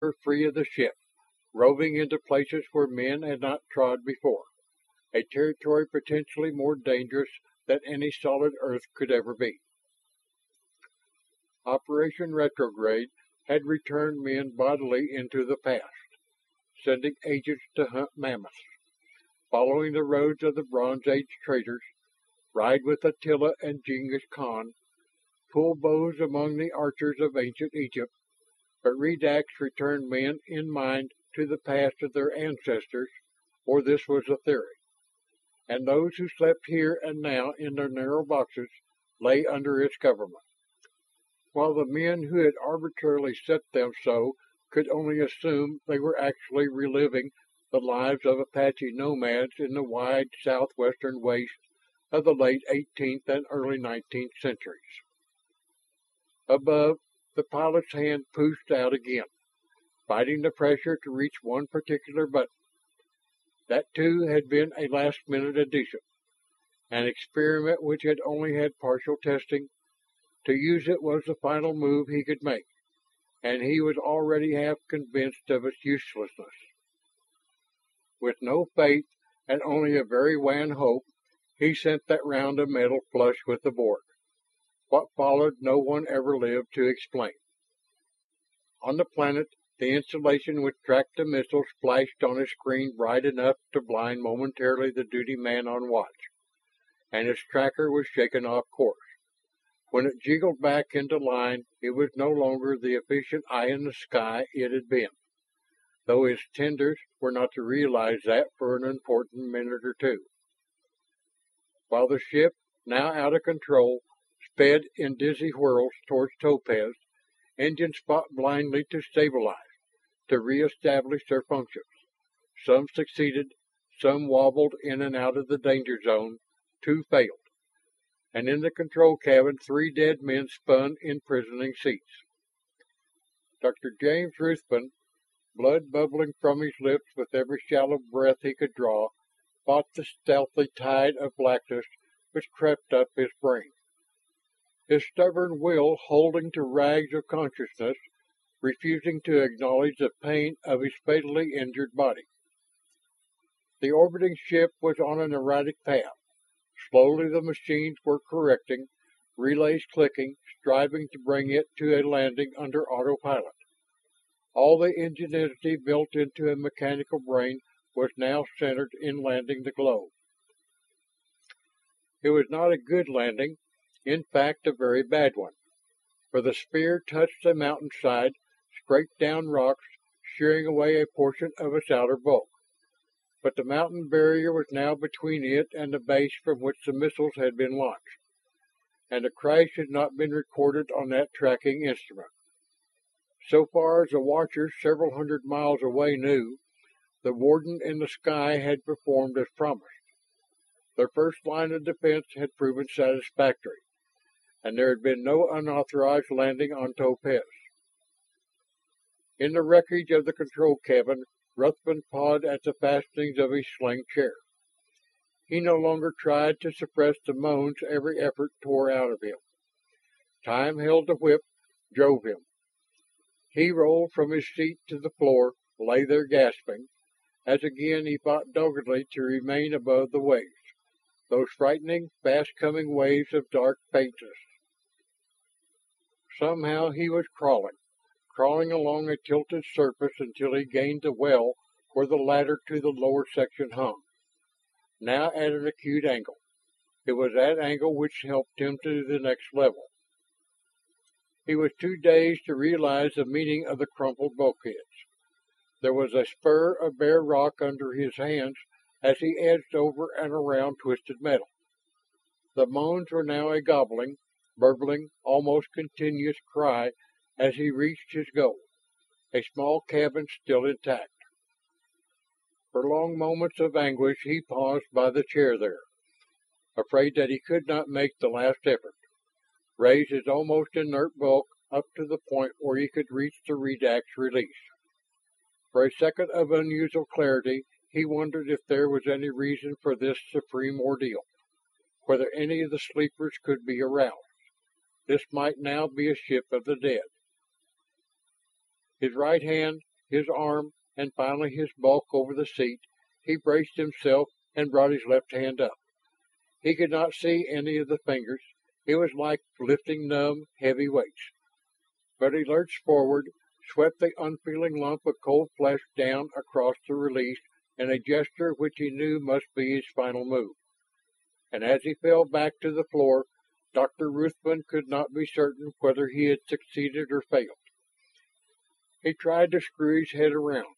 were free of the ship, roving into places where men had not trod before, a territory potentially more dangerous than any solid Earth could ever be. Operation Retrograde had returned men bodily into the past, sending agents to hunt mammoths, following the roads of the Bronze Age traders, ride with Attila and Genghis Khan, pull bows among the archers of ancient Egypt, but Redax returned men in mind to the past of their ancestors, or this was the theory, and those who slept here and now in their narrow boxes lay under its government, while the men who had arbitrarily set them so could only assume they were actually reliving the lives of Apache nomads in the wide southwestern waste of the late 18th and early 19th centuries. Above, the pilot's hand pushed out again, fighting the pressure to reach one particular button. That too had been a last-minute addition, an experiment which had only had partial testing. To use it was the final move he could make, and he was already half convinced of its uselessness. With no faith and only a very wan hope, he sent that round of metal flush with the board. What followed no one ever lived to explain. On the planet, the installation which tracked the missiles flashed on a screen bright enough to blind momentarily the duty man on watch, and its tracker was shaken off course. When it jiggled back into line, it was no longer the efficient eye in the sky it had been, though its tenders were not to realize that for an important minute or two. While the ship, now out of control, sped in dizzy whirls towards Topaz, engines fought blindly to stabilize, to re-establish their functions. Some succeeded, some wobbled in and out of the danger zone, two failed. And in the control cabin 3 dead men spun in prisoning seats. Dr. James Ruthven, blood bubbling from his lips with every shallow breath he could draw, fought the stealthy tide of blackness which crept up his brain. His stubborn will holding to rags of consciousness, refusing to acknowledge the pain of his fatally injured body. The orbiting ship was on an erratic path. Slowly the machines were correcting, relays clicking, striving to bring it to a landing under autopilot. All the ingenuity built into a mechanical brain was now centered in landing the globe. It was not a good landing, in fact a very bad one, for the sphere touched the mountainside, scraped down rocks, shearing away a portion of its outer bulk. But the mountain barrier was now between it and the base from which the missiles had been launched, and the crash had not been recorded on that tracking instrument. So far as the watchers several hundred miles away knew, the warden in the sky had performed as promised. Their first line of defense had proven satisfactory, and there had been no unauthorized landing on Topaz. In the wreckage of the control cabin, Ruthven pawed at the fastenings of his sling chair. He no longer tried to suppress the moans every effort tore out of him. Time held the whip, drove him. He rolled from his seat to the floor, lay there gasping, as again he fought doggedly to remain above the waves, those frightening, fast-coming waves of dark faintness. Somehow he was crawling along a tilted surface until he gained the well where the ladder to the lower section hung, now at an acute angle. It was that angle which helped him to the next level. He was too dazed to realize the meaning of the crumpled bulkheads. There was a spur of bare rock under his hands as he edged over and around twisted metal. The moans were now a gobbling, burbling, almost continuous cry as he reached his goal, a small cabin still intact. For long moments of anguish he paused by the chair there, afraid that he could not make the last effort, raise his almost inert bulk up to the point where he could reach the Redax release. For a second of unusual clarity, he wondered if there was any reason for this supreme ordeal, whether any of the sleepers could be aroused. This might now be a ship of the dead. His right hand, his arm, and finally his bulk over the seat, he braced himself and brought his left hand up. He could not see any of the fingers. It was like lifting numb, heavy weights. But he lurched forward, swept the unfeeling lump of cold flesh down across the release in a gesture which he knew must be his final move. And as he fell back to the floor, Dr. Ruthven could not be certain whether he had succeeded or failed. He tried to screw his head around,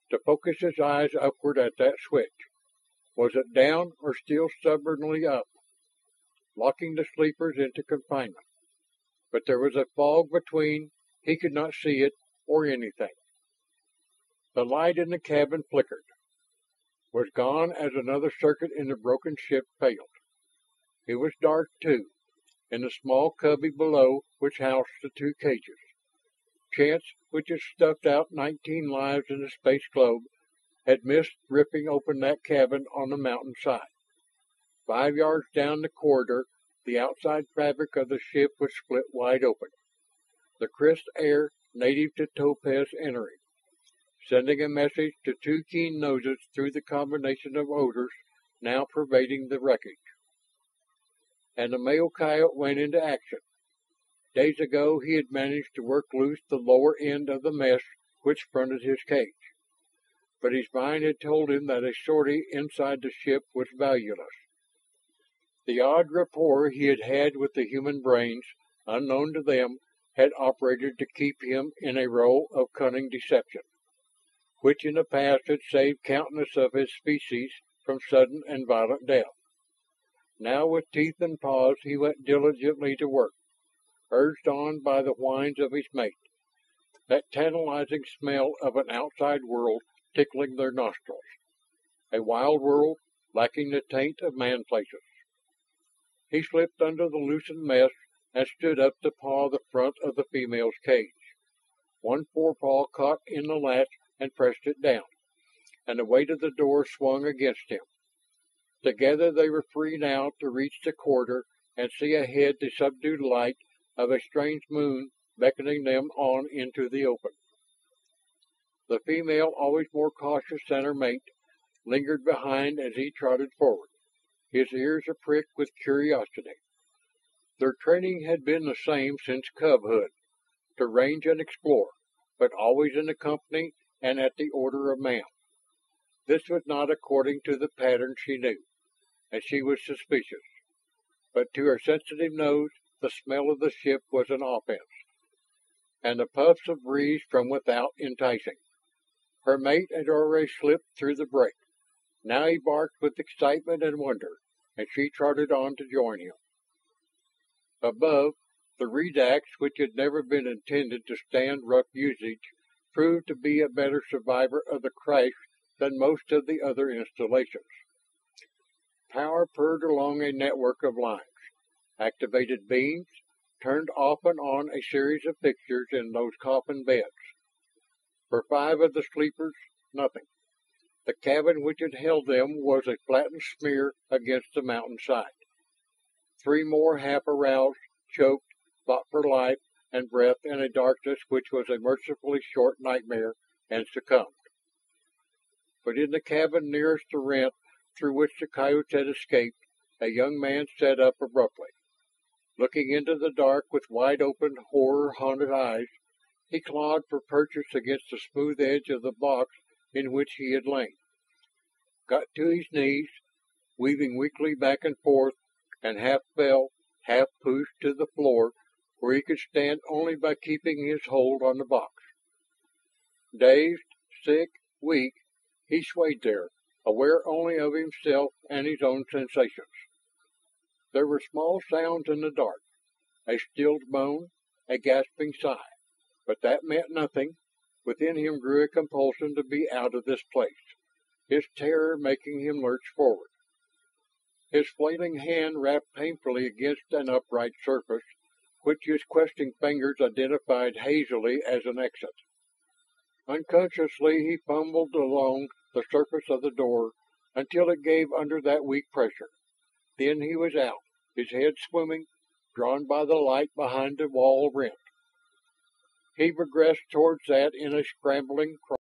to focus his eyes upward at that switch. Was it down or still stubbornly up, locking the sleepers into confinement? But there was a fog between. He could not see it or anything. The light in the cabin flickered, was gone as another circuit in the broken ship failed. It was dark, too, in the small cubby below which housed the two cages. Chance, which had stuffed out 19 lives in the space globe, had missed ripping open that cabin on the mountain side. 5 yards down the corridor, the outside fabric of the ship was split wide open, the crisp air native to Topaz entering, sending a message to two keen noses through the combination of odors now pervading the wreckage. And the male coyote went into action. Days ago he had managed to work loose the lower end of the mesh which fronted his cage. But his mind had told him that a sortie inside the ship was valueless. The odd rapport he had had with the human brains, unknown to them, had operated to keep him in a role of cunning deception, which in the past had saved countless of his species from sudden and violent death. Now with teeth and paws he went diligently to work, urged on by the whines of his mate, that tantalizing smell of an outside world tickling their nostrils, a wild world lacking the taint of man places. He slipped under the loosened mesh and stood up to paw the front of the female's cage. One forepaw caught in the latch and pressed it down, and the weight of the door swung against him. Together they were free now to reach the corridor and see ahead the subdued light of a strange moon beckoning them on into the open. The female, always more cautious than her mate, lingered behind as he trotted forward, his ears aprick with curiosity. Their training had been the same since cubhood, to range and explore, but always in the company and at the order of man. This was not according to the pattern she knew, and she was suspicious. But to her sensitive nose, the smell of the ship was an offense, and the puffs of breeze from without enticing. Her mate had already slipped through the break. Now he barked with excitement and wonder, and she trotted on to join him. Above, the redax, which had never been intended to stand rough usage, proved to be a better survivor of the crash than most of the other installations. Power purred along a network of lines, activated beams, turned off and on a series of fixtures in those coffin beds. For 5 of the sleepers, nothing. The cabin which had held them was a flattened smear against the mountain side. 3 more, half aroused, choked, fought for life and breath in a darkness which was a mercifully short nightmare, and succumbed. But in the cabin nearest the rent through which the coyotes had escaped, a young man sat up abruptly. Looking into the dark with wide-open, horror-haunted eyes, he clawed for purchase against the smooth edge of the box in which he had lain, got to his knees, weaving weakly back and forth, and half fell, half pushed to the floor, where he could stand only by keeping his hold on the box. Dazed, sick, weak, he swayed there, aware only of himself and his own sensations. There were small sounds in the dark, a stilled moan, a gasping sigh, but that meant nothing. Within him grew a compulsion to be out of this place, his terror making him lurch forward. His flailing hand rapped painfully against an upright surface, which his questing fingers identified hazily as an exit. Unconsciously he fumbled along the surface of the door until it gave under that weak pressure. Then he was out, his head swimming, drawn by the light behind the wall rent. He progressed towards that in a scrambling crawl.